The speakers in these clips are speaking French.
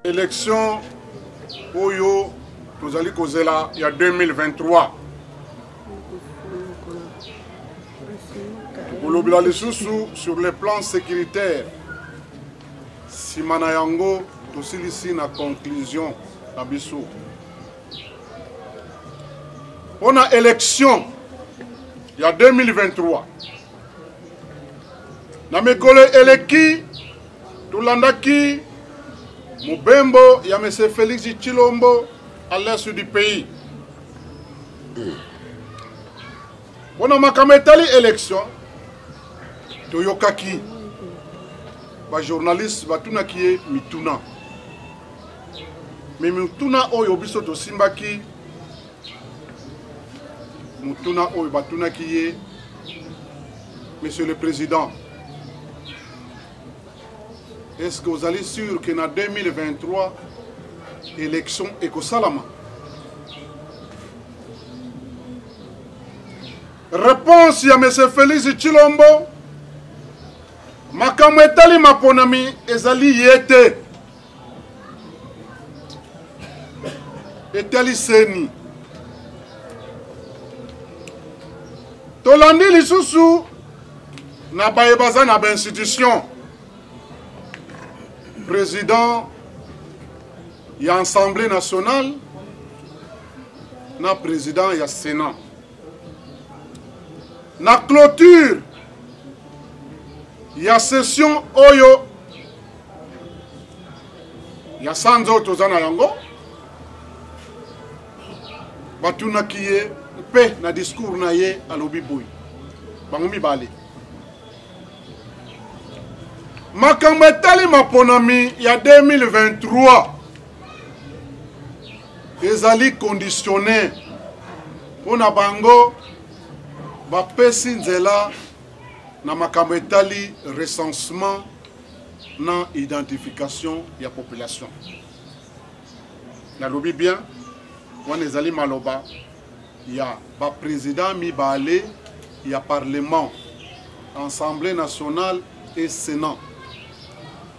Élection Oyo, nous allons causer là, il y a 2023. Sur le plan sécuritaire, si Manayango, aussi ici na conclusion, Abisso. On a élection, il y a 2023. Namekole Eleki, Tulandaki, Mubembo, il y a M. Félix Chilombo à l'est du pays. On a makametali élection. Toyokaki. Ba journaliste batuna qui mituna. Mais mituna oyo biso to simbaki. Mituna oyo batuna qui Monsieur le Président. Est-ce que vous allez sûr que en 2023 élection Ekosalama? Réponse à M. Félix Chilombo. Makambo etali maponami ezali yete. Etali seni. Tolandi lisusu na bayebaza na ba institution. Président ya Assemblée nationale na président ya Sénat. Na clôture il y a session Oyo. Il y a Sanzo Tozana Yango. Batuna kiye pe na discours na ye alobi boy. Bangomi bale. Makambo etali maponami il y a 2023. Ezali conditionné. Pona bango ba pesi nzela na makambo etali recensement na identification ya population. Na lobi bien, on ezali maloba, ya ba président mibale, ya parlement, Assemblée nationale et Sénat.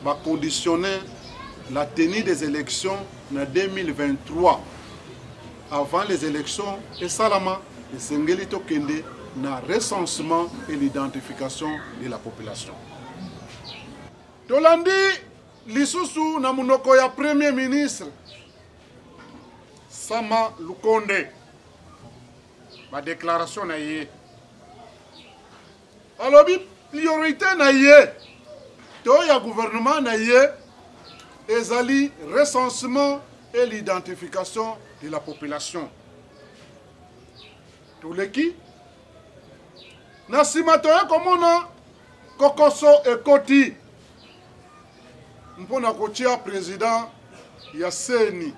Va conditionner la tenue des élections en 2023. Avant les élections, et Salama, et Sengelito Kende, na recensement et l'identification de la population. Tolandi lisusu na munoko ya Premier ministre Sama Lukonde. Ma déclaration na ye. Alobi priorité na ye. To ya gouvernement na ye ezali recensement et l'identification de la population. Tous les qui Nasima toye komona kokoso ekoti mpona kotia président ya seni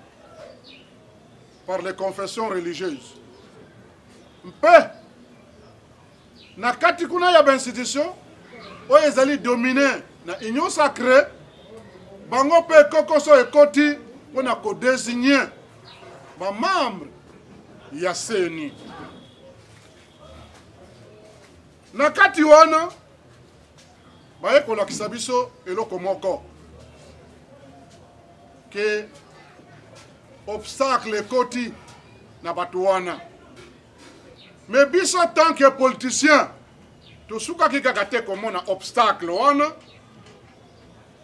par les confessions religieuses. Mpe na kati kuna ya institution oyo ezali dominé na union sacrée bango pe kokoso ekoti mpona ko désigner ba membre ya seni. Nakati wana baye kolakisa biso eloko moko ke obstacle koti na batu wana. Mais biso tant que politicien tosuka kaka te komona obstacle wana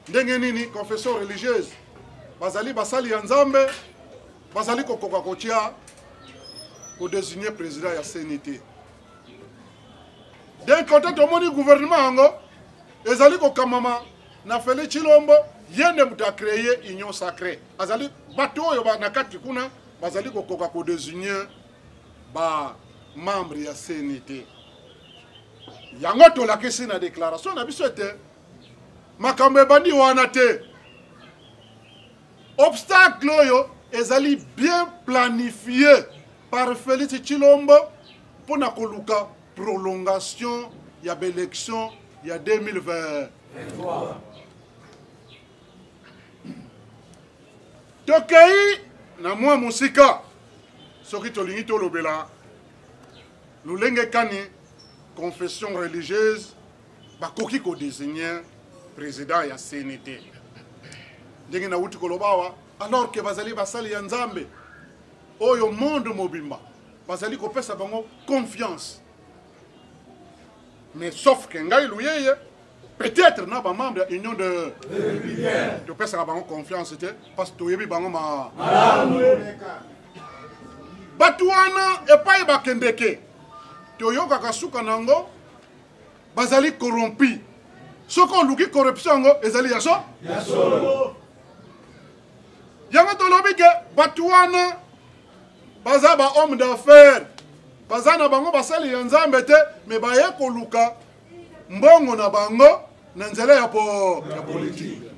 ndenge nini confession religieuse bazali basali ya Nzambe bazali kokoka kotia ko désigner président ya CNT. D'un côté, tout le monde gouvernement ango, ezali ko kamama na Félix Chilombo, yende muta créer union sacrée. Azali bato yo ba nakati kuna, bazali ko koka ko désigner ba membre ya CNT. Yango to la kesi na déclaration na biso te. Makambe bandi wana te. Obstacle yo ezali bien planifié par Félix Chilombo pour na koluka prolongation, il y a l'élection, il y a 2023. Tokei, na moi musika, soki tolingi tolobela, lulenge kani, confession religieuse, bakoki ko désigner président ya CNT. ndenge na uti kolobawa alors que bazali basali ya nzambe oyo monde mobimba bazali kopesa bango confiance mais sauf que ngai luyeye peut-être na ba membre ya union de topesa bango confiance te parce que toyebi bango batu wana epai bakendeke toyokaka suka nango bazali corrompi soko oluki corruption yango ezali ya solo yango tolobi ke batu wana baza ba homme d'affaires baza na bango basali ya nzambe te me baye koluka mbongo na bango na nzela ya politique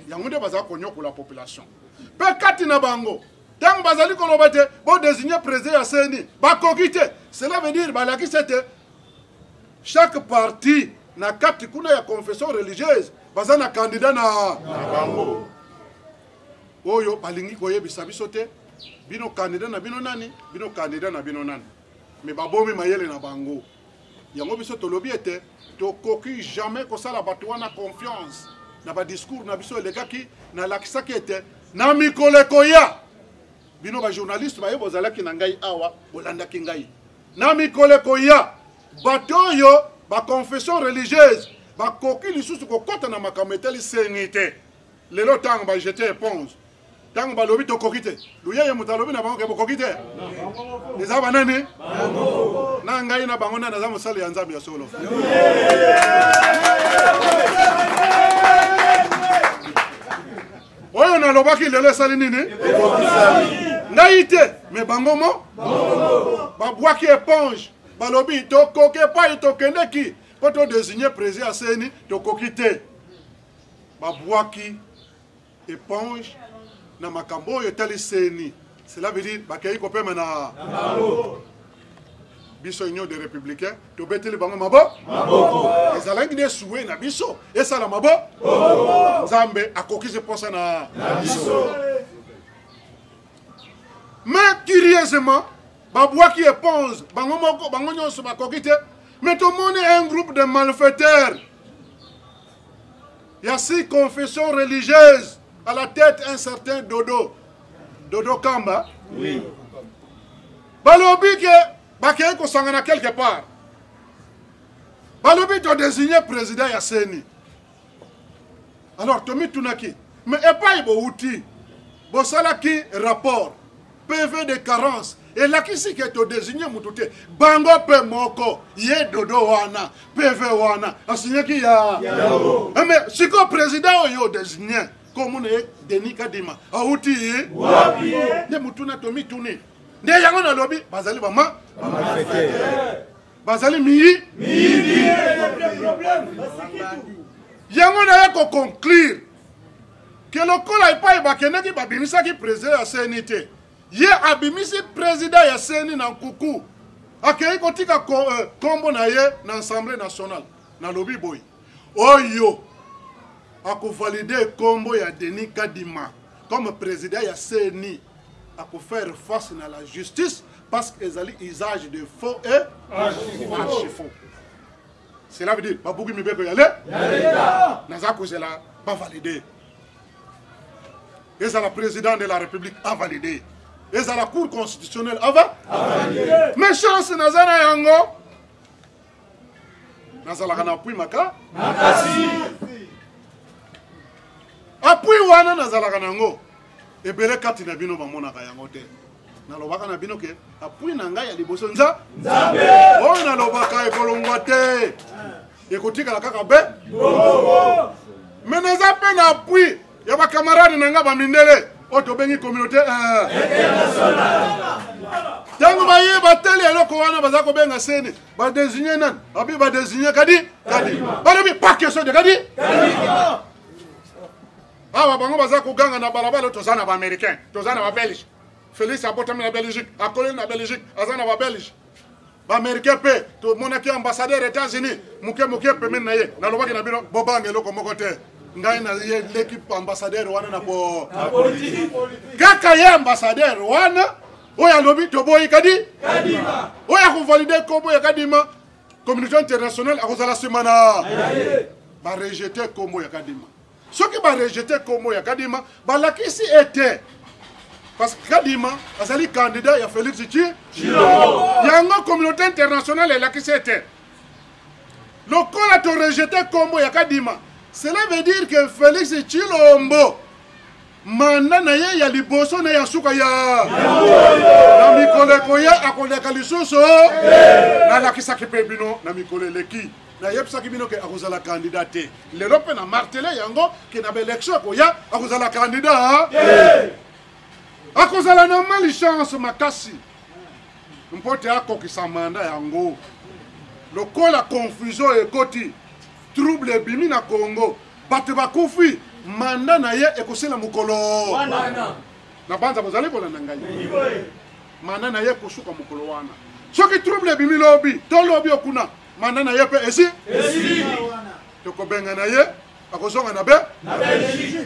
yango nde baza konyokola population pe kati na bango tant bazali koloba te bo désigner président ya CENI bakoki te cela veut dire balakisi te chaque parti na kati kuna ya confession religieuse baza na candidat na bango oyo balingi koyebisa biso te bino candidat na bino nani bino candidat na bino nani mais babomi mayele na bango yango biso tolobi ete tokoki jamais kosala bato wana confiance na ba discours na biso elekaki na lakisaki ete na mikolo ekoya bino ba journaliste baye bozalaki na ngai awa bolandaki ngai na mikolo ekoya bato oyo ba confession religieuse bakoki lisusu kokota na makambo etali sengi te lelo ntango bajete éponge ntango balobi tokoki te luyeye moto alobi na bango ke bokoki te eza banani na ngai na bango nani aza mosali ya nzambe ya solo oyo nalobaki lelo esali nini ngai te me bango mo babwaki éponge balobi tokoki epai tokendeki mpo todésigne président ya CENI tokoki te babwaki éponge na makambo oyo etali CENI cela veut dire bakei kopema na biso union des républicains tobeteli bango maboko ezalaki nde suwe na biso esala maboko nzambe akokisi posa na biso mais curieusement babwaki éponge bango nyonso bakoki te mais tomoni un groupe de malfaiteurs il y a 6 confessions religieuses à la tête un certain Dodo Kamba oui balobi ke bakei kosangana quelque part balobi to désigner président ya CENI alors tomi tunaki mais epai bouti bosalaki rapport PV de carence et lakisi ke to désigner mututé bango pe moko ye Dodo wana PV wana asinyaki ya mais siko président oyo désigner comme Denis Kadima auti wapi ne mutuna tomi tuni nde yango na lobi bazali bama bazali mi yango na yako conclure que lokola epai bakendeki babimisaki président ya CENI te ye abimisi président ya CENI na nkuku akei kotika kombo na ye na assemblée nationale na lobi boy oyo ako valider kombo ya Denis Kadima comme président ya CENI ako faire face à la justice parce qu'ils ont usage de faux et archi-faux. Cela veut dire babouki mibeko yale nazako zela pas validé. Et ça la président de la République a validé. Et ça la Cour constitutionnelle a validé. Mais chance nazana yango nazala kana pui maka makasi apui wana nazala kana ngo ebele kati na bino bamonaka yango te nalobaka na bino ke apui na ngai ya liboso nzambe oyo nalobaka ekolongwa te ekotikala kaka be mais naza mpe na apui ya bakamarade na ngai bamindele oyo tobengi communauté ntango bayeba tele eloko wana baza kobenga CENI badésigne nani abi badésigne kadi balobi pas question de kadi awa bango baza koganga na balabala toza na baaméricain toza na babelge Félix abotami na Belgique akoli na Belgique aza na babelge baaméricain mpe tomonaki ambassadeur États-Unis moke pemeni na ye nalobaki na bino bobanga eloko moko te ngai na ye l'équipe ambassadeur wana na politique kaka ye ambassadeur wana oyo alobi toboyi kadima oyo akovalide kombo ya kadima communauté internationale akozala nsima na barejete kombo ya kadima ceux qui vont rejeter Kombo ya Kadima, balakisi était. Parce que Kadima, azali candidat ya Félix Tshilombo. Yango communauté internationale est là qui c'était. Le col a rejeté Kombo ya Kadima. Cela veut dire que Félix Tshilombo, manda na ye ya liboso na ya suka ya. Na mikole koya akoleka lisusu. Na lakisa kipebino na mikole leki. Na yepsa kibino ke akozala candidat te. Lelo pe na martelé yango ke na élection koya akozala candidat. Akozala na mali chance makasi. Mpote akokisa manda yango. Lokola confusion ekoti. Trouble ebimi na Congo. Bato bakufi manda na ye ekosela mukolo. Na banza bozali kolanda ngai. Manda na ye kosuka mukolo wana. Soki trouble ebimi lobi, to lobi okuna. Manda na ye pe esi? Toko benga na ye. Akozonga na be?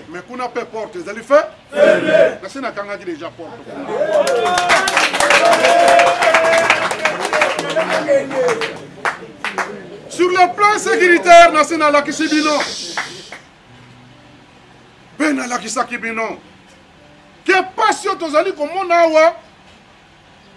Mais kuna pe porte, ezali fait? Kasi na kanga ki déjà porte. Sur le plan sécuritaire, nasina la kisibino. Bena la kisakibino. Que passion tozali komona wa?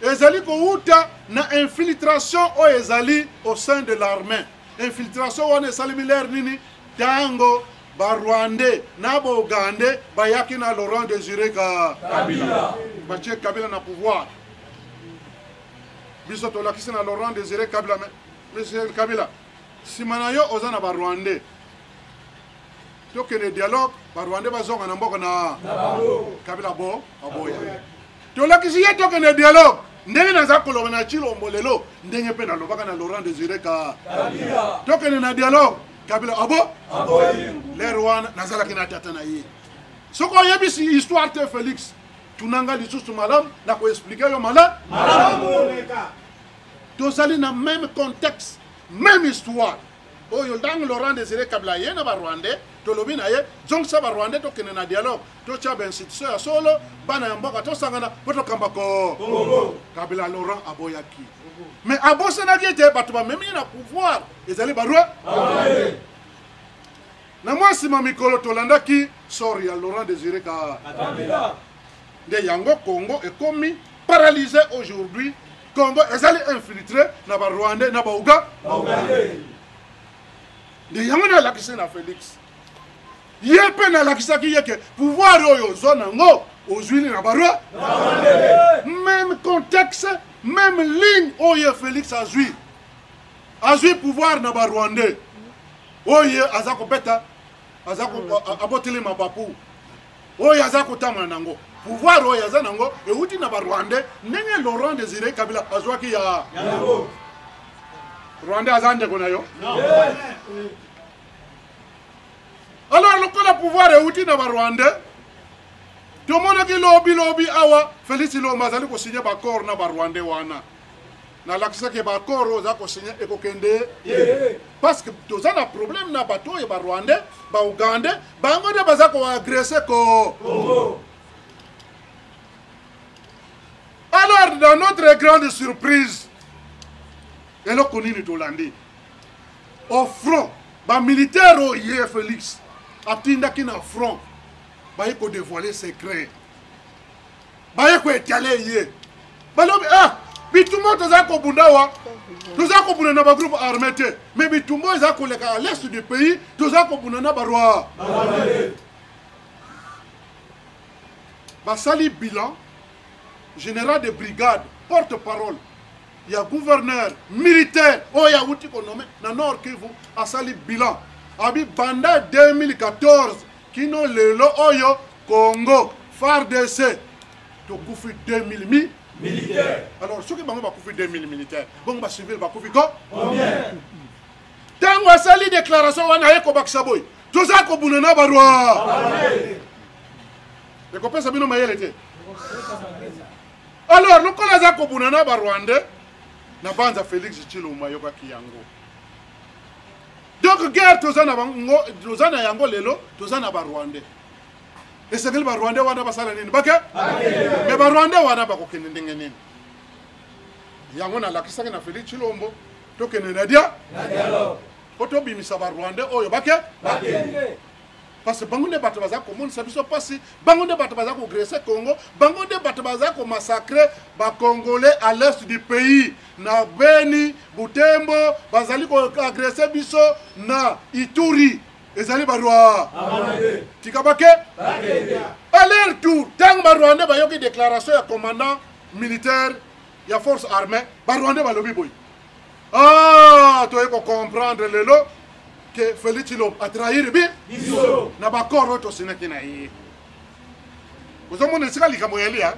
Ezali ko uta na infiltration o ezali au sein de l'armée. Infiltration wana ezali militaire nini? Tango ba Rwandais na ba Ougandais bayaki na Laurent Désiré Kabila. Batie Kabila na pouvoir. Biso to lakisi na Laurent Désiré Kabila Monsieur Kabila. Simana yo ozana ba Rwandais. To que le dialogue ba Rwandais bazonga na mboko na Kabila bo aboya. To lakisi ye to que le dialogue ndenge naza koloba na Tshilombo lelo ndenge pe na lobaka na Laurent Désiré Kabila. To que na dialogue Kabila abo les Rwanda nazala kina tata na ye. Soko yebisi histoire te Félix. Tunanga lisusu malam na ko expliquer yo malam. Tozali na même contexte, même histoire. Oyo dans Laurent Désiré Kabila ye na ba Rwandais, to lobi na ye, donc ça ba Rwandais to kene na dialogue, to cha ben institution ya solo, bana ya mboka to sangana, poto kambako. Kabila Laurent aboyaki. Mais abose na biete bato ba memi na pouvoir, ezali ba Rwanda. Na moi si mamikolo to landaki sori ya Laurent Désiré Kabila. De yango Congo est commis paralysé aujourd'hui. Congo ezali infiltré na ba Rwandais na ba Ougandais. De yango na lakisi na Félix. Yepe na lakisa ki yeke pouvoir oyo zona ngo ozwili na ba Rwandais. Même contexte, même ligne oyo Félix azwi. Azwi pouvoir na ba Rwandais. Oyo azako beta azako aboteli mapapu. Oyo azako tamana nango. Pouvoir oyo aza nango euti na ba Rwandais ndenge Laurent Désiré Kabila azwaki ya Rwandais azande kona yo. Alors le pouvoir euti na ba Rwandais to mona ki lobby awa Félix Tshilombo azali ko signer ba accord na ba Rwandais wana. Na lakisa ke ba accord oza ko signer e ko kende parce que toza na problème na bato e ba Rwandais ba Ougandais ba ngode baza ko agresser ko. Alors, dans notre grande surprise, et là, on est Tolandi, au front, les militaires, hier Félix, Abtinda qui na front, il faut dévoiler secret. Il faut étaler hier. Ah, Bitumbo, tu as Kobundawa, tu as Kobunana un groupe armé, mais Bitumbo, tu as à l'est du pays, tu as Kobunana Barwa. Basali bilan. Général de brigade, porte-parole, il y a gouverneur, militaire, oh il y a outil qu'on nomme, dans le Nord Kivu, à Sali bilan. Abi Banda 2014, qui n'ont le Oyo, Congo, FARDC, tu as 2000 militaires. Alors, ceux qui ont 2000 militaires, bon, bah, civil, bah, combien? Tant que Sali déclaration, on a eu Kobak Saboy, tout ça, qu'on a barwa. Les copains, ça vient de Mayel. Alors, nous connaissons que nous avons un Rwandais, nous avons un Félix Tshilombo yoka kiyango. Donc, guerre, nous avons un yango lelo, nous avons un Rwandais. Et c'est que le Rwandais wana basala nini bake? Mais le Rwandais wana bako kenendenge nini. Yango na lakisa na Félix Tshilombo, to kenenda dia? Oto bimisa ba Rwandais oyo bake? Parce que bango de bato baza ko mon sabiso pasi, bango de bato baza ko agresser Congo, bango de bato baza ko massacrer ba Congolais à l'est du pays. Na Beni, Butembo, bazali ko agresser biso na Ituri. Ezali barwa. Tikabake? À leur tour, tant barwande ba yoki déclaration ya commandant militaire, ya force armée, barwande ba lobi boy. Ah, tu peux comprendre le lot que Félix Tshilombo a trahi bien. Na ba corps to sinaki na yi. Vous avez sika likambo yeli ha.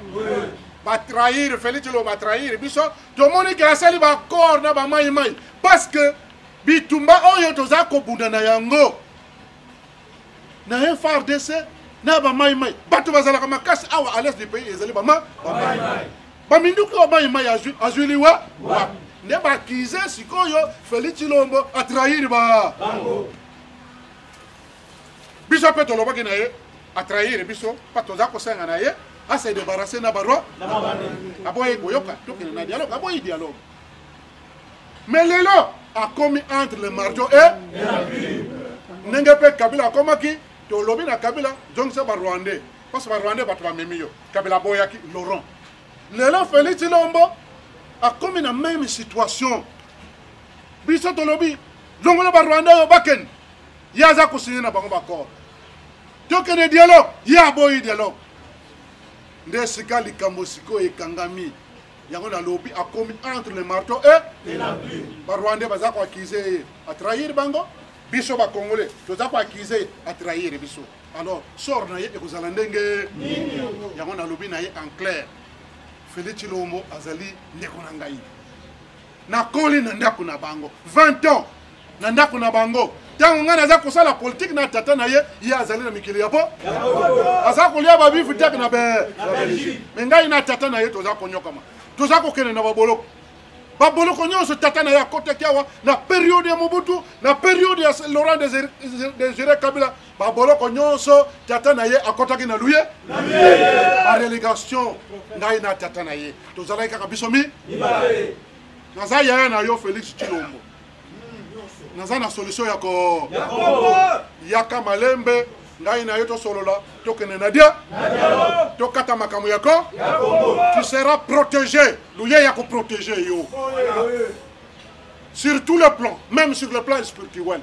Ba trahir Félix Tshilombo ba trahir biso. To moni ka sali ba corps na ba mai mai parce que bitumba oyo toza ko bunda na yango. Na FARDC na ba mai mai. Bato bazala ka makasi awa à l'est du pays ezali ba mai mai. Ba minduki wa mai mai azuli wa. Ne ba kize sikoyo Félix Tshilombo a trahir ba bango. Biso pe to lobaki na ye a trahir biso pa toza ko senga na ye a se débarrasser na barwa na mabane. Aboye koyoka to kina na dialogue aboye dialogue. Mais lelo a commis entre le marteau et la plume. Nenge pe Kabila komaki to lobi na Kabila donc c'est ba Rwandais parce que ba Rwandais ba to ba memiyo Kabila boyaki Laurent. Lelo Félix Tshilombo a comme la même situation. Biso tolobi, longola ba Rwanda yo baken. Ya za ko signer na bango bakor. To kene dialogue, ya boy dialogue. Nde sika likambo siko e kangami. Yango na lobby a commis entre le marteau et la plume. Ba Rwanda baza ko accuser a trahir bango. Biso ba Congolais, to za ko accuser a trahir biso. Alors, sort na ye e kozala ndenge nini. Yango na lobby na ye en clair. Félix Tshilombo azali ndeko na ngai na koli na ndako na bango 20 ans na ndako na bango tango nga naza kosala politique na tata na ye azali na mikili ya po aza kolia babifu tek na Belgique me ngai na tata na ye toza konyokama toza kokende na baboloko nyonso tata na ye akotaki awa na période ya Mobutu na période ya Laurent Désiré Kabila baboloko nyonso tata na ye akotaki na luye ba relégation ngai na tata na ye tozalaki kaka biso naza yaya na yo Félix Tshilombo naza na solution ya ko yaka malembe ngai na yo tosolola tokende na dia tokata makambo yako tu seras protégé luye ya ko protéger yo sur tous les plans, même sur le plan spirituel.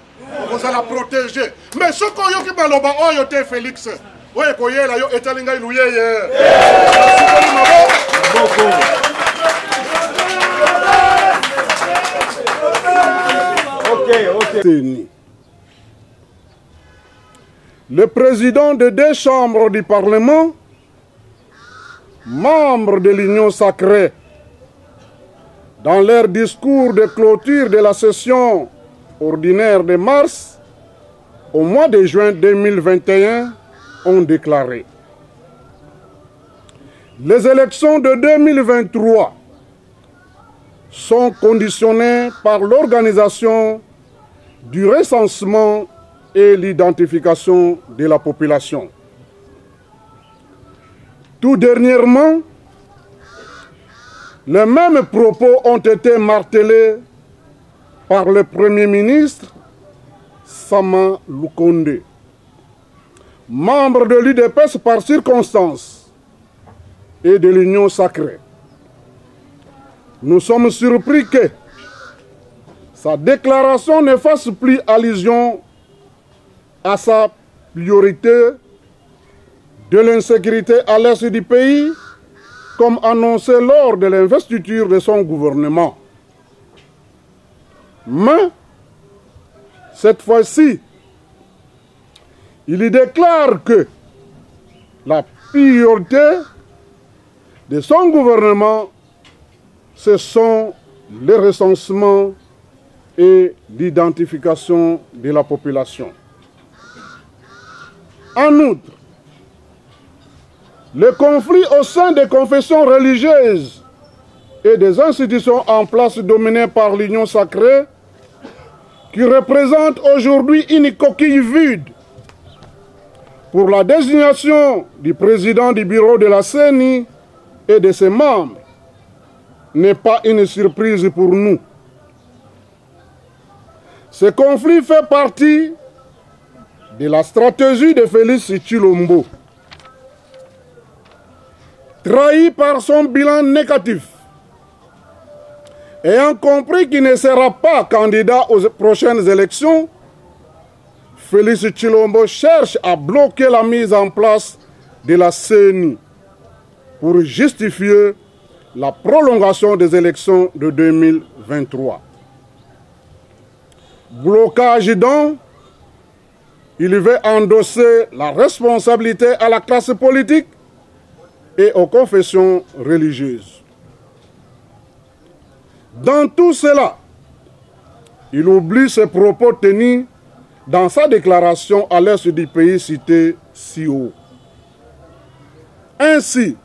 Vous allez la protéger. Mais ce qu'on y a qui baloba, oh yo te Félix. Ouais, ko yela yo etalinga iluye ye. Ok. Le président de 2 chambres du Parlement, membre de l'Union sacrée, dans leur discours de clôture de la session ordinaire de mars, au mois de juin 2021, ont déclaré: les élections de 2023 sont conditionnées par l'organisation du recensement et l'identification de la population. Tout dernièrement, les mêmes propos ont été martelés par le Premier ministre Sama Lukonde, membre de l'UDPS par circonstance et de l'Union sacrée. Nous sommes surpris que sa déclaration ne fasse plus allusion à sa priorité de l'insécurité à l'est du pays, comme annoncé lors de l'investiture de son gouvernement. Mais, cette fois-ci, il y déclare que la priorité de son gouvernement, ce sont le recensement et l'identification de la population. En outre, le conflit au sein des confessions religieuses et des institutions en place dominées par l'Union sacrée, qui représente aujourd'hui une coquille vide pour la désignation du président du bureau de la CENI et de ses membres, n'est pas une surprise pour nous. Ce conflit fait partie de la stratégie de Félix Tshilombo. Trahi par son bilan négatif, ayant compris qu'il ne sera pas candidat aux prochaines élections, Félix Tshilombo cherche à bloquer la mise en place de la CENI pour justifier la prolongation des élections de 2023. Blocage donc, il veut endosser la responsabilité à la classe politique et aux confessions religieuses. Dans tout cela, il oublie ses propos tenus dans sa déclaration à l'est du pays cité si haut. Ainsi,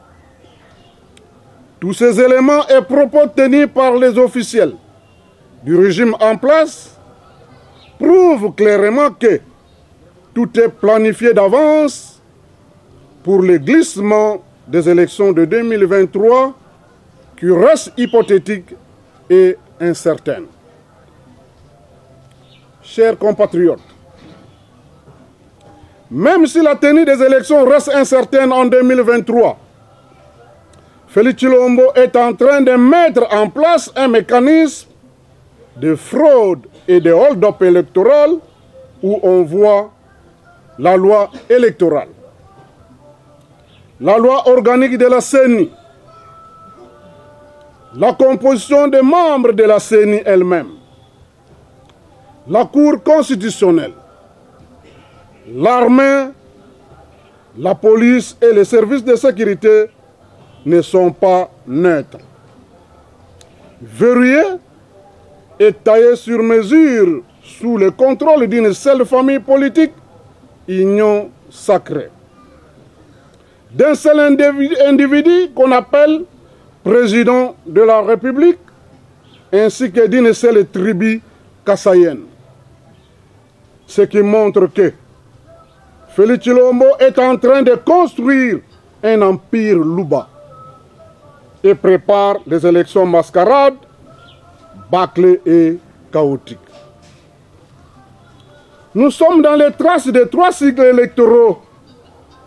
tous ces éléments et propos tenus par les officiels du régime en place prouvent clairement que tout est planifié d'avance pour le glissement des élections de 2023 qui restent hypothétiques et incertaines. Chers compatriotes, même si la tenue des élections reste incertaine en 2023, Félix Tshilombo est en train de mettre en place un mécanisme de fraude et de hold-up électoral où on voit la loi électorale, la loi organique de la CENI, la composition des membres de la CENI elle-même, la Cour constitutionnelle, l'armée, la police et les services de sécurité ne sont pas neutres. Verrouillés et taillés sur mesure sous le contrôle d'une seule famille politique, union sacrée. D'un seul individu qu'on appelle président de la République, ainsi que d'une seule tribu kassaïenne. Ce qui montre que Félix Tshilombo est en train de construire un empire louba et prépare les élections mascarades, bâclées et chaotiques. Nous sommes dans les traces des 3 cycles électoraux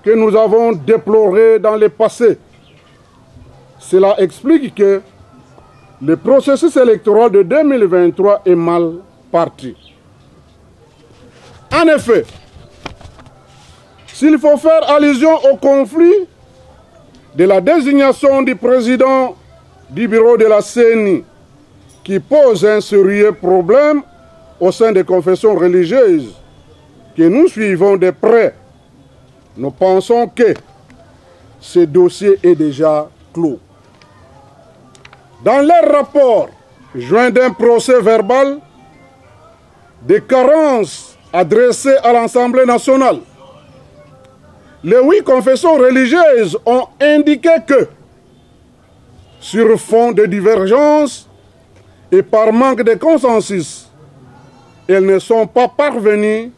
que nous avons déplorés dans le passé. Cela explique que le processus électoral de 2023 est mal parti. En effet, s'il faut faire allusion au conflit de la désignation du président du bureau de la CENI, qui pose un sérieux problème au sein des confessions religieuses que nous suivons de près, nous pensons que ce dossier est déjà clos. Dans leur rapport, joint d'un procès verbal, des carences adressées à l'Assemblée nationale, les 8 confessions religieuses ont indiqué que, sur fond de divergences et par manque de consensus, elles ne sont pas parvenues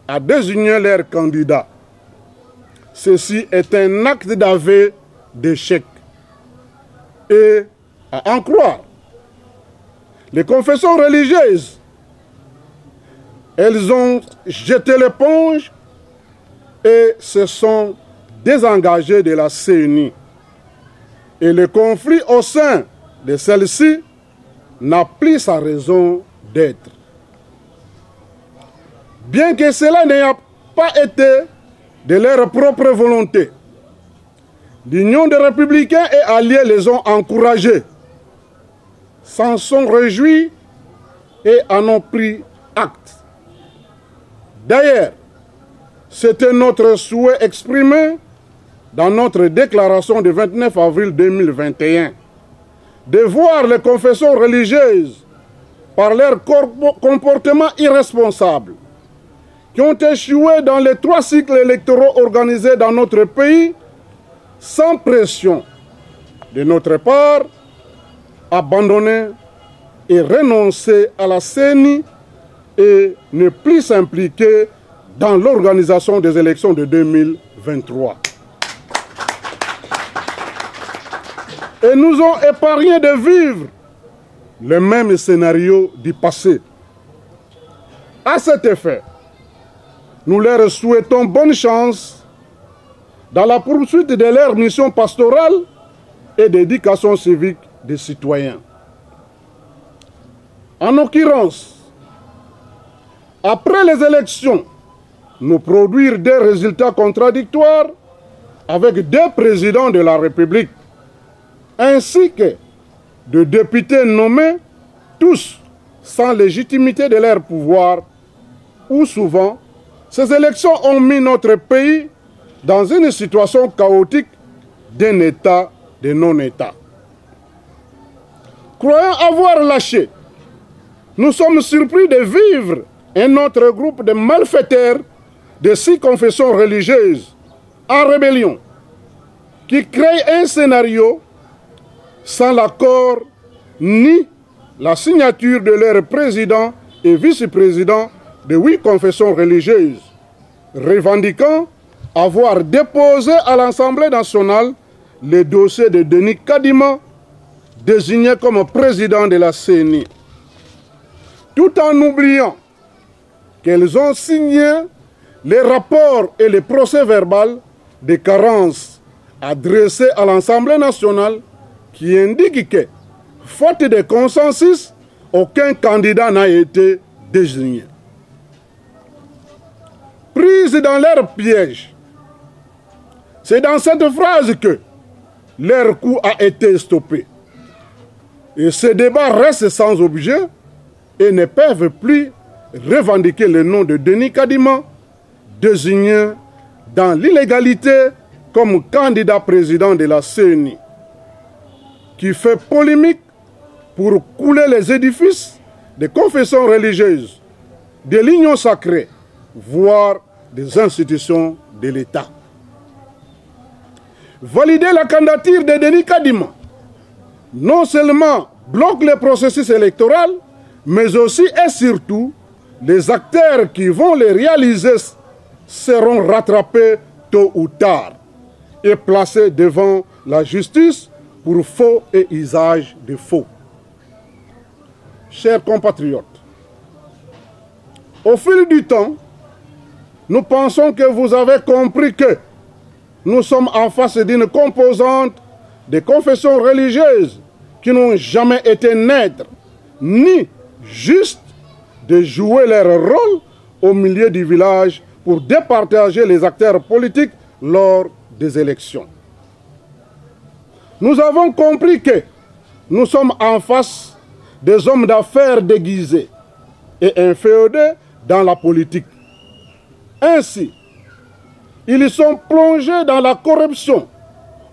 à désigner leurs candidats. Ceci est un acte d'aveu d'échec. Et, à en croire, les confessions religieuses, elles ont jeté l'éponge et se sont désengagées de la CENI. Et le conflit au sein de celle-ci n'a plus sa raison d'être. Bien que cela n'ait pas été de leur propre volonté, l'Union des Républicains et alliés les ont encouragés, s'en sont réjouis et en ont pris acte. D'ailleurs, c'était notre souhait exprimé dans notre déclaration du 29 avril 2021 de voir les confessions religieuses, par leur comportement irresponsable, qui ont échoué dans les 3 cycles électoraux organisés dans notre pays, sans pression de notre part, abandonner et renoncer à la CENI et ne plus s'impliquer dans l'organisation des élections de 2023. Et nous ont épargné de vivre le même scénario du passé. À cet effet, nous leur souhaitons bonne chance dans la poursuite de leur mission pastorale et d'éducation civique des citoyens. En l'occurrence, après les élections, nous produire des résultats contradictoires avec deux présidents de la République, ainsi que de députés nommés, tous sans légitimité de leur pouvoir, ou souvent, ces élections ont mis notre pays dans une situation chaotique d'un État de non-État. Croyant avoir lâché, nous sommes surpris de vivre un autre groupe de malfaiteurs de 6 confessions religieuses en rébellion qui créent un scénario sans l'accord ni la signature de leurs présidents et vice-présidents de 8 confessions religieuses, revendiquant avoir déposé à l'Assemblée nationale le dossier de Denis Kadima, désigné comme président de la CENI, tout en oubliant qu'elles ont signé les rapports et les procès-verbaux de carence adressés à l'Assemblée nationale qui indiquent que, faute de consensus, aucun candidat n'a été désigné. Prise dans leur piège, c'est dans cette phrase que leur coup a été stoppé. Et ce débat reste sans objet et ne peuvent plus revendiquer le nom de Denis Kadima, désigné dans l'illégalité comme candidat président de la CENI, qui fait polémique pour couler les édifices des confessions religieuses, de l'union sacrée, voire des institutions de l'État. Valider la candidature de Denis Kadima non seulement bloque le processus électoral, mais aussi et surtout, les acteurs qui vont les réaliser seront rattrapés tôt ou tard et placés devant la justice pour faux et usage de faux. Chers compatriotes, au fil du temps, nous pensons que vous avez compris que nous sommes en face d'une composante des confessions religieuses qui n'ont jamais été neutres, ni juste de jouer leur rôle au milieu du village pour départager les acteurs politiques lors des élections. Nous avons compris que nous sommes en face des hommes d'affaires déguisés et inféodés dans la politique. Ainsi, ils sont plongés dans la corruption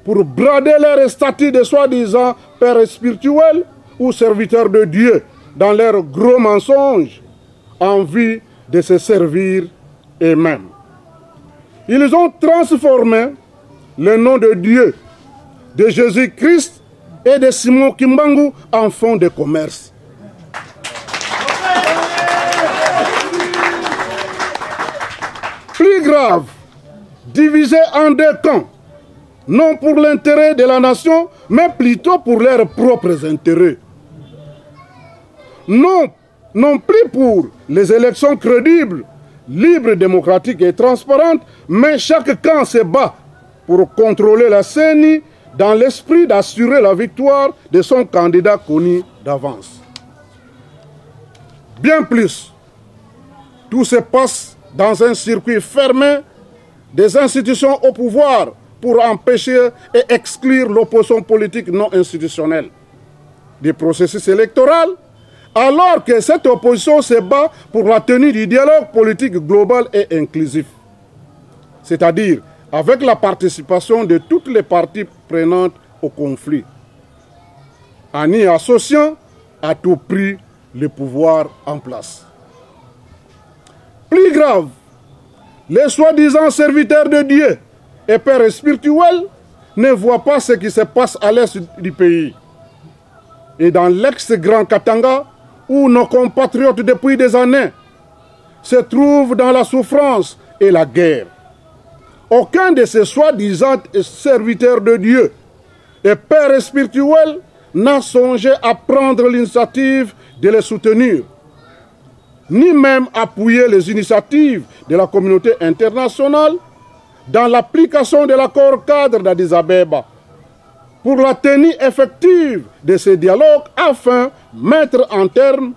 pour brader leur statut de soi-disant pères spirituels ou serviteurs de Dieu dans leurs gros mensonges en vue de se servir eux-mêmes. Ils ont transformé le nom de Dieu, de Jésus-Christ et de Simon Kimbangu en fonds de commerce. Plus grave, divisés en 2 camps, non pour l'intérêt de la nation, mais plutôt pour leurs propres intérêts. Non plus pour les élections crédibles, libres, démocratiques et transparentes, mais chaque camp se bat pour contrôler la CENI dans l'esprit d'assurer la victoire de son candidat connu d'avance. Bien plus, tout se passe dans un circuit fermé des institutions au pouvoir pour empêcher et exclure l'opposition politique non institutionnelle du processus électoral, alors que cette opposition se bat pour la tenue du dialogue politique global et inclusif, c'est-à-dire avec la participation de toutes les parties prenantes au conflit, en y associant à tout prix le pouvoir en place. Plus grave, les soi-disant serviteurs de Dieu et pères spirituels ne voient pas ce qui se passe à l'est du pays. Et dans l'ex-Grand Katanga, où nos compatriotes depuis des années se trouvent dans la souffrance et la guerre. Aucun de ces soi-disant serviteurs de Dieu et pères spirituels n'a songé à prendre l'initiative de les soutenir. ni même appuyer les initiatives de la communauté internationale dans l'application de l'accord cadre d'Addis Abeba pour la tenue effective de ces dialogues afin de mettre un terme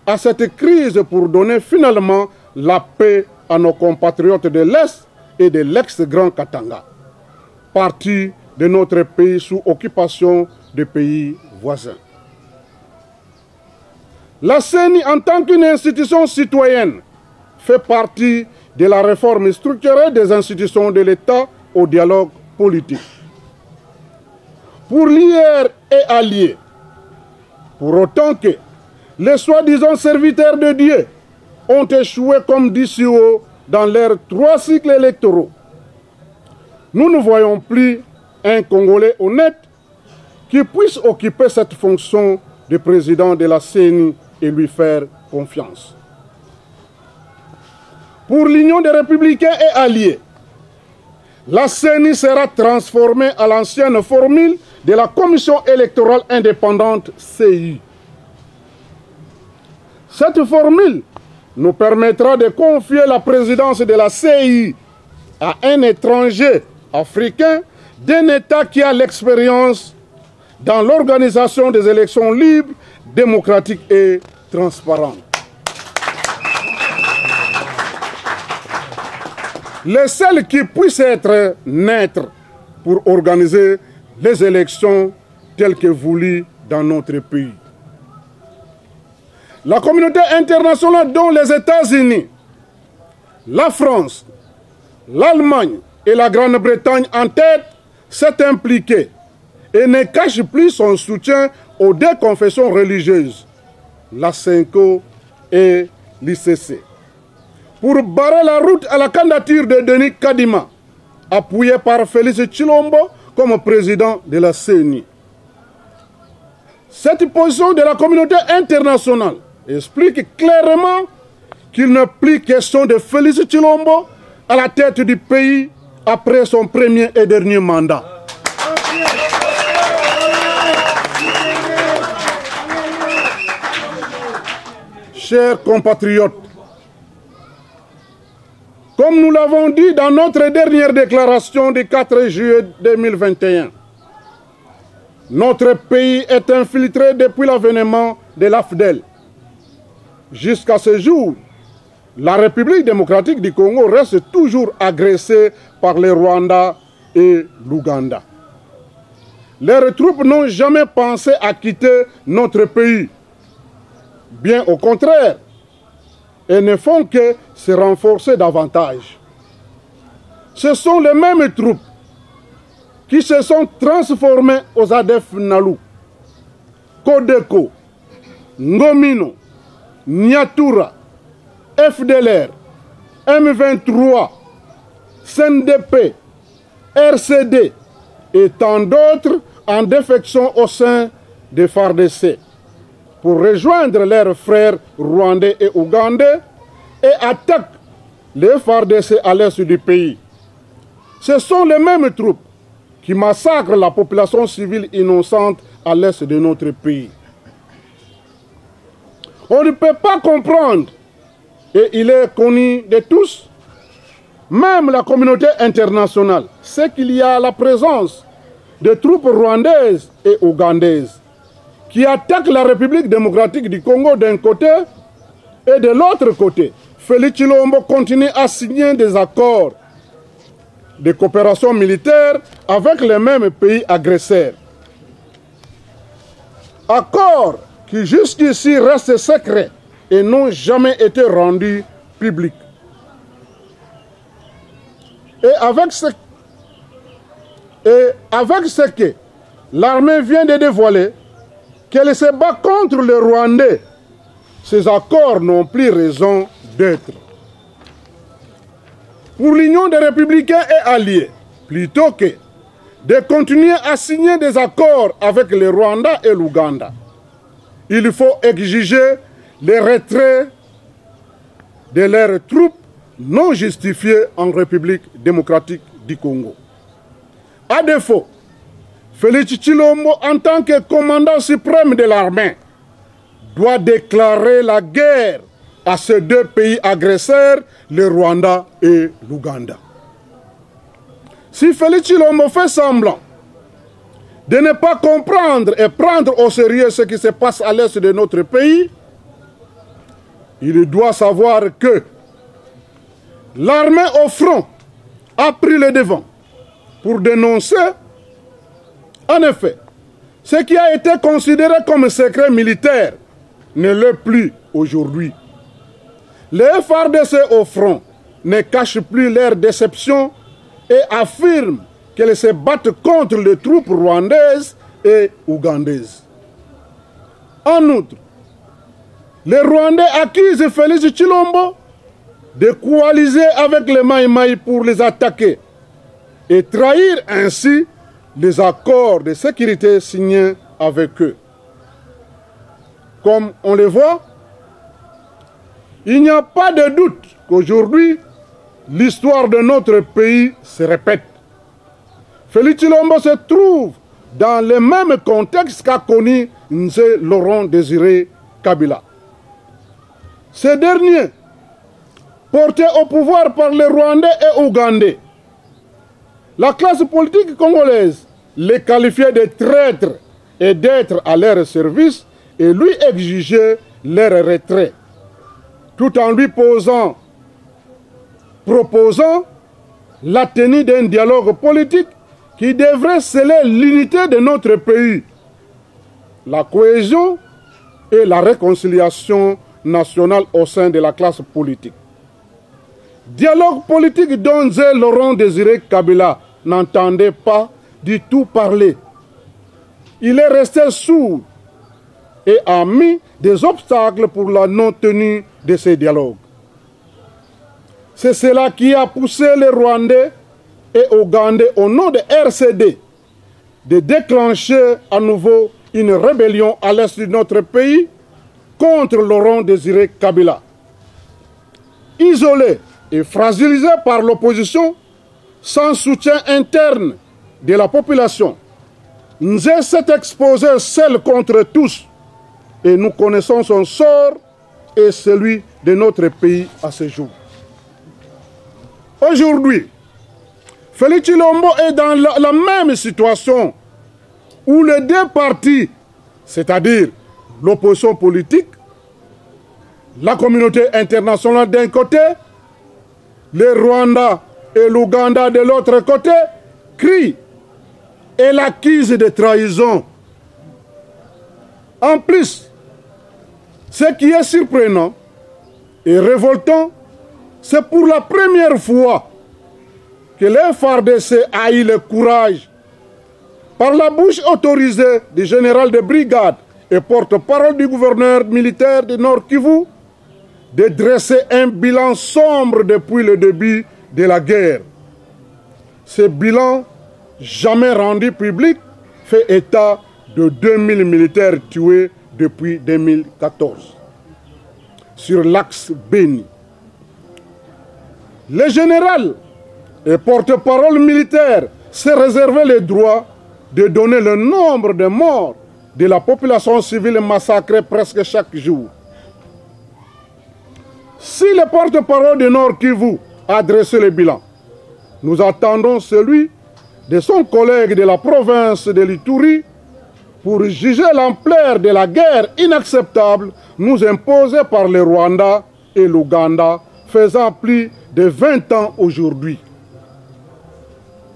à cette crise pour donner finalement la paix à nos compatriotes de l'Est et de l'ex-Grand Katanga, partie de notre pays sous occupation de pays voisins. La CENI, en tant qu'une institution citoyenne, fait partie de la réforme structurelle des institutions de l'État au dialogue politique. Pour l'IR et alliés, pour autant que les soi-disant serviteurs de Dieu ont échoué comme dit si haut dans leurs 3 cycles électoraux, nous ne voyons plus un Congolais honnête qui puisse occuper cette fonction de président de la CENI et lui faire confiance. Pour l'Union des Républicains et alliés, la CENI sera transformée à l'ancienne formule de la Commission électorale indépendante CI. Cette formule nous permettra de confier la présidence de la CI à un étranger africain d'un État qui a l'expérience dans l'organisation des élections libres, démocratiques et transparentes. Les seuls qui puissent être neutres pour organiser les élections telles que voulues dans notre pays. La communauté internationale, dont les États-Unis, la France, l'Allemagne et la Grande-Bretagne en tête, s'est impliquée et ne cache plus son soutien aux 2 confessions religieuses, la CENCO et l'ICC, pour barrer la route à la candidature de Denis Kadima, appuyé par Félix Tshilombo comme président de la CENI. Cette position de la communauté internationale explique clairement qu'il n'est plus question de Félix Tshilombo à la tête du pays après son premier et dernier mandat. Chers compatriotes, comme nous l'avons dit dans notre dernière déclaration du 4 juillet 2021, notre pays est infiltré depuis l'avènement de l'AFDEL. Jusqu'à ce jour, la République démocratique du Congo reste toujours agressée par le Rwanda et l'Ouganda. Leurs troupes n'ont jamais pensé à quitter notre pays. Bien au contraire, elles ne font que se renforcer davantage. Ce sont les mêmes troupes qui se sont transformées aux ADF Nalu, Kodeko, Ngomino, Nyatura, FDLR, M23, CNDP, RCD et tant d'autres en défection au sein des FARDC pour rejoindre leurs frères rwandais et ougandais et attaquent les FARDC à l'est du pays. Ce sont les mêmes troupes qui massacrent la population civile innocente à l'est de notre pays. On ne peut pas comprendre, et il est connu de tous, même la communauté internationale, c'est qu'il y a la présence de troupes rwandaises et ougandaises qui attaquent la République démocratique du Congo d'un côté et de l'autre côté. Félix Tshilombo continue à signer des accords de coopération militaire avec les mêmes pays agresseurs. Accords qui jusqu'ici restent secrets et n'ont jamais été rendus publics. Et avec ce que l'armée vient de dévoiler, qu'elle se bat contre les Rwandais, ces accords n'ont plus raison d'être. Pour l'Union des Républicains et alliés, plutôt que de continuer à signer des accords avec le Rwanda et l'Ouganda, il faut exiger le retrait de leurs troupes non justifiées en République démocratique du Congo. À défaut, Félix Tshilombo, en tant que commandant suprême de l'armée, doit déclarer la guerre à ces deux pays agresseurs, le Rwanda et l'Ouganda. Si Félix Tshilombo fait semblant de ne pas comprendre et prendre au sérieux ce qui se passe à l'est de notre pays, il doit savoir que l'armée au front a pris le devant pour dénoncer, en effet, ce qui a été considéré comme secret militaire ne l'est plus aujourd'hui. Les FARDC au front ne cachent plus leur déception et affirment qu'elles se battent contre les troupes rwandaises et ougandaises. En outre, les Rwandais accusent Félix Tshilombo de coaliser avec les Mai Mai pour les attaquer et trahir ainsi les accords de sécurité signés avec eux. Comme on le voit, il n'y a pas de doute qu'aujourd'hui, l'histoire de notre pays se répète. Félix Tshilombo se trouve dans le même contexte qu'a connu Nze Laurent Désiré Kabila. Ce dernier, porté au pouvoir par les Rwandais et Ougandais, la classe politique congolaise les qualifiait de traîtres et d'être à leur service et lui exigeait leur retrait, tout en lui proposant la tenue d'un dialogue politique qui devrait sceller l'unité de notre pays, la cohésion et la réconciliation nationale au sein de la classe politique. Dialogue politique dont Nze Laurent Désiré Kabila n'entendait pas du tout parler. Il est resté sourd et a mis des obstacles pour la non-tenue de ces dialogues. C'est cela qui a poussé les Rwandais et Ougandais au nom de RCD de déclencher à nouveau une rébellion à l'est de notre pays contre Laurent Désiré Kabila. Isolé et fragilisé par l'opposition, sans soutien interne de la population, Nze s'est exposé seul contre tous et nous connaissons son sort et celui de notre pays à ce jour. Aujourd'hui, Félix Tshilombo est dans la même situation où les deux partis, c'est-à-dire l'opposition politique, la communauté internationale d'un côté, le Rwanda et l'Ouganda de l'autre côté, crient et l'accusent de trahison. En plus, ce qui est surprenant et révoltant, c'est pour la première fois que le FARDC a eu le courage, par la bouche autorisée du général de brigade et porte-parole du gouverneur militaire du Nord Kivu, de dresser un bilan sombre depuis le début de la guerre. Ce bilan, jamais rendu public, fait état de 2000 militaires tués depuis 2014 sur l'axe Beni. Le général et porte-parole militaire s'est réservé le droit de donner le nombre de morts de la population civile massacrée presque chaque jour. Si le porte-parole du Nord Kivu a dressé le bilan, nous attendons celui de son collègue de la province de l'Ituri pour juger l'ampleur de la guerre inacceptable nous imposée par le Rwanda et l'Ouganda, faisant plus de 20 ans aujourd'hui.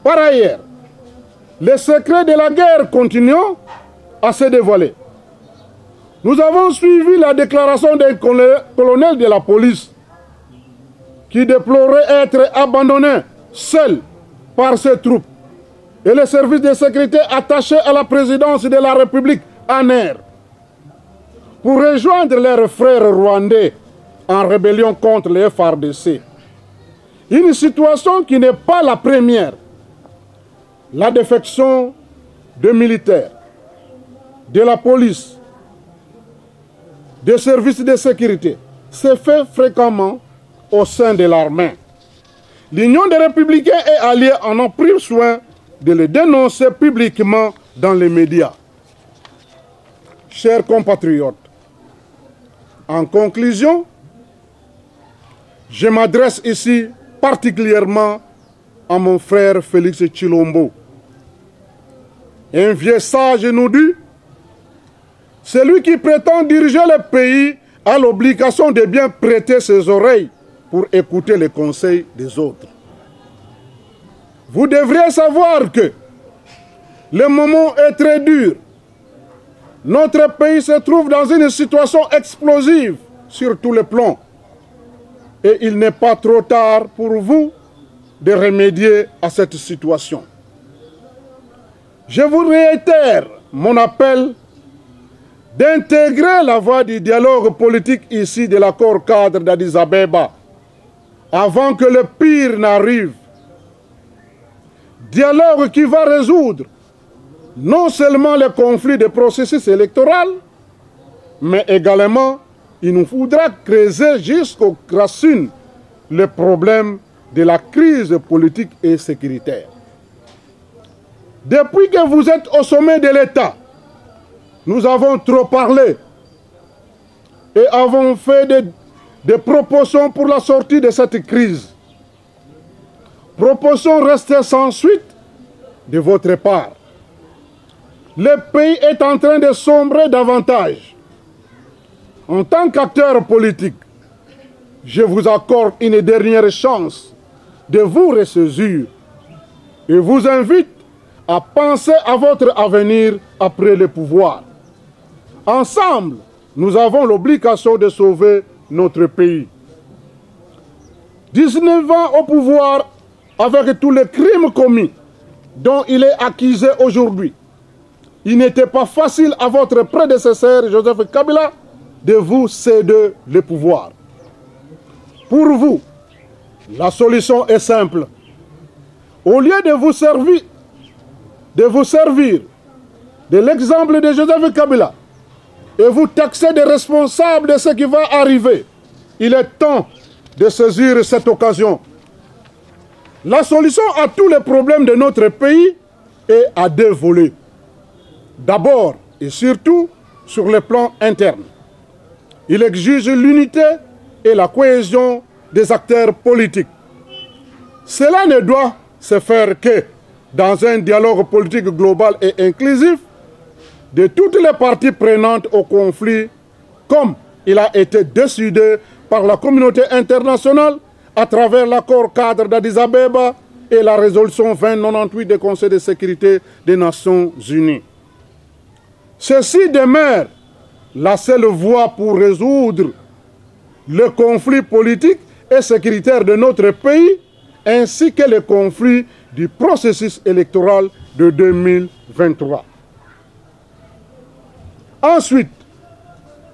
Par ailleurs, les secrets de la guerre continuent à se dévoiler. Nous avons suivi la déclaration d'un colonel de la police qui déplorait être abandonné seul par ses troupes et les services de sécurité attachés à la présidence de la République en air pour rejoindre leurs frères rwandais en rébellion contre les FARDC. Une situation qui n'est pas la première. La défection de militaires, de la police, des services de sécurité se fait fréquemment au sein de l'armée. L'Union des Républicains et alliés en ont pris soin de le dénoncer publiquement dans les médias. Chers compatriotes, en conclusion, Je m'adresse ici particulièrement à mon frère Félix Tshilombo. Un vieux sage nous dit, celui qui prétend diriger le pays a l'obligation de bien prêter ses oreilles pour écouter les conseils des autres. Vous devriez savoir que le moment est très dur. Notre pays se trouve dans une situation explosive sur tous les plans. Et il n'est pas trop tard pour vous de remédier à cette situation. Je vous réitère mon appel d'intégrer la voie du dialogue politique ici de l'accord cadre d'Addis Abeba avant que le pire n'arrive. Dialogue qui va résoudre non seulement les conflits des processus électoraux, mais également il nous faudra creuser jusqu'aux racines le problème de la crise politique et sécuritaire. Depuis que vous êtes au sommet de l'État, nous avons trop parlé et avons fait des propositions pour la sortie de cette crise. Propositions restées sans suite de votre part. Le pays est en train de sombrer davantage. En tant qu'acteur politique, je vous accorde une dernière chance de vous ressaisir et vous invite à penser à votre avenir après le pouvoir. Ensemble, nous avons l'obligation de sauver notre pays. 19 ans au pouvoir avec tous les crimes commis dont il est accusé aujourd'hui. Il n'était pas facile à votre prédécesseur Joseph Kabila de vous céder le pouvoir. Pour vous, la solution est simple. Au lieu de vous servir de l'exemple de Joseph Kabila et vous taxer des responsables de ce qui va arriver, il est temps de saisir cette occasion. La solution à tous les problèmes de notre pays est à deux volets. D'abord et surtout sur le plan interne. Il exige l'unité et la cohésion des acteurs politiques. Cela ne doit se faire que dans un dialogue politique global et inclusif de toutes les parties prenantes au conflit, comme il a été décidé par la communauté internationale à travers l'accord cadre d'Addis Abeba et la résolution 2098 du Conseil de sécurité des Nations Unies. Ceci demeure la seule voie pour résoudre le conflit politique et sécuritaire de notre pays, ainsi que le conflit du processus électoral de 2023. Ensuite,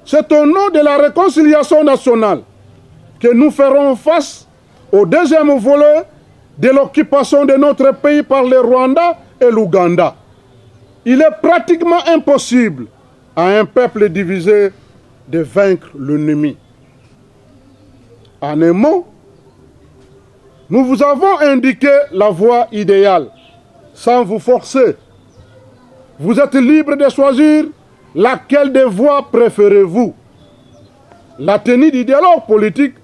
c'est au nom de la réconciliation nationale que nous ferons face au deuxième volet de l'occupation de notre pays par le Rwanda et l'Ouganda. Il est pratiquement impossible à un peuple divisé de vaincre l'ennemi. En un mot, nous vous avons indiqué la voie idéale, sans vous forcer. Vous êtes libre de choisir laquelle des voies préférez-vous, la tenue du dialogue politique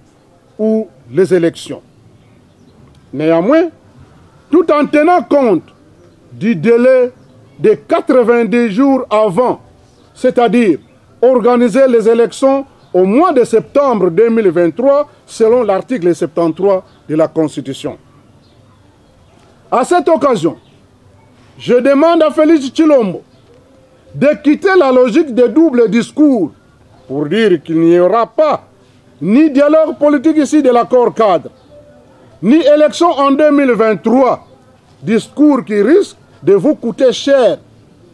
ou les élections. Néanmoins, tout en tenant compte du délai de 90 jours avant, c'est-à-dire organiser les élections au mois de septembre 2023 selon l'article 73 de la Constitution. À cette occasion, je demande à Félix Tshilombo de quitter la logique des doubles discours pour dire qu'il n'y aura pas ni dialogue politique ici de l'accord cadre, ni élection en 2023, discours qui risque de vous coûter cher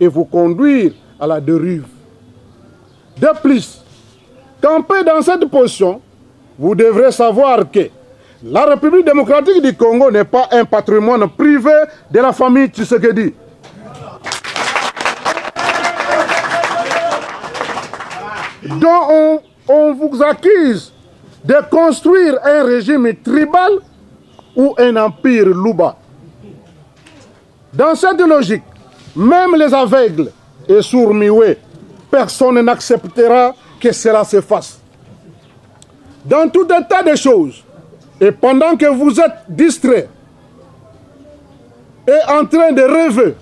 et vous conduire à la dérive. De plus, camper dans cette position, vous devrez savoir que la République démocratique du Congo n'est pas un patrimoine privé de la famille Tshisekedi. Dont on vous accuse de construire un régime tribal ou un empire louba. Dans cette logique, même les aveugles et sourds-muets, personne n'acceptera que cela se fasse. Dans tout état de choses, Et pendant que vous êtes distraits et en train de rêver,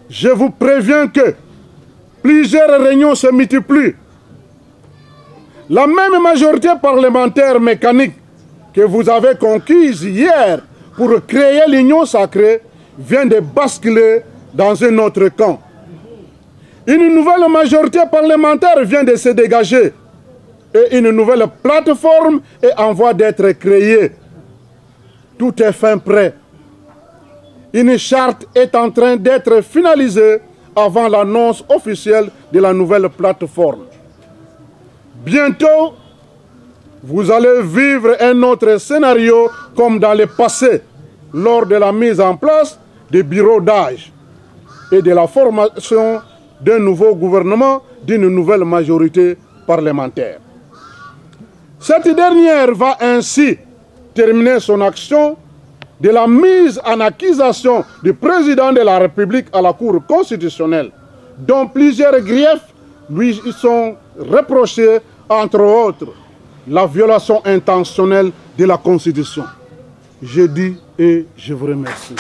je vous préviens que plusieurs réunions se multiplient. La même majorité parlementaire mécanique que vous avez conquise hier pour créer l'union sacrée vient de basculer dans un autre camp. Une nouvelle majorité parlementaire vient de se dégager et une nouvelle plateforme est en voie d'être créée. Tout est fin prêt. Une charte est en train d'être finalisée avant l'annonce officielle de la nouvelle plateforme. Bientôt, vous allez vivre un autre scénario comme dans le passé, lors de la mise en place des bureaux d'âge et de la formation d'un nouveau gouvernement, d'une nouvelle majorité parlementaire. Cette dernière va ainsi terminer son action de la mise en accusation du président de la République à la Cour constitutionnelle, dont plusieurs griefs lui sont reprochés, entre autres, la violation intentionnelle de la Constitution. Je dis et je vous remercie.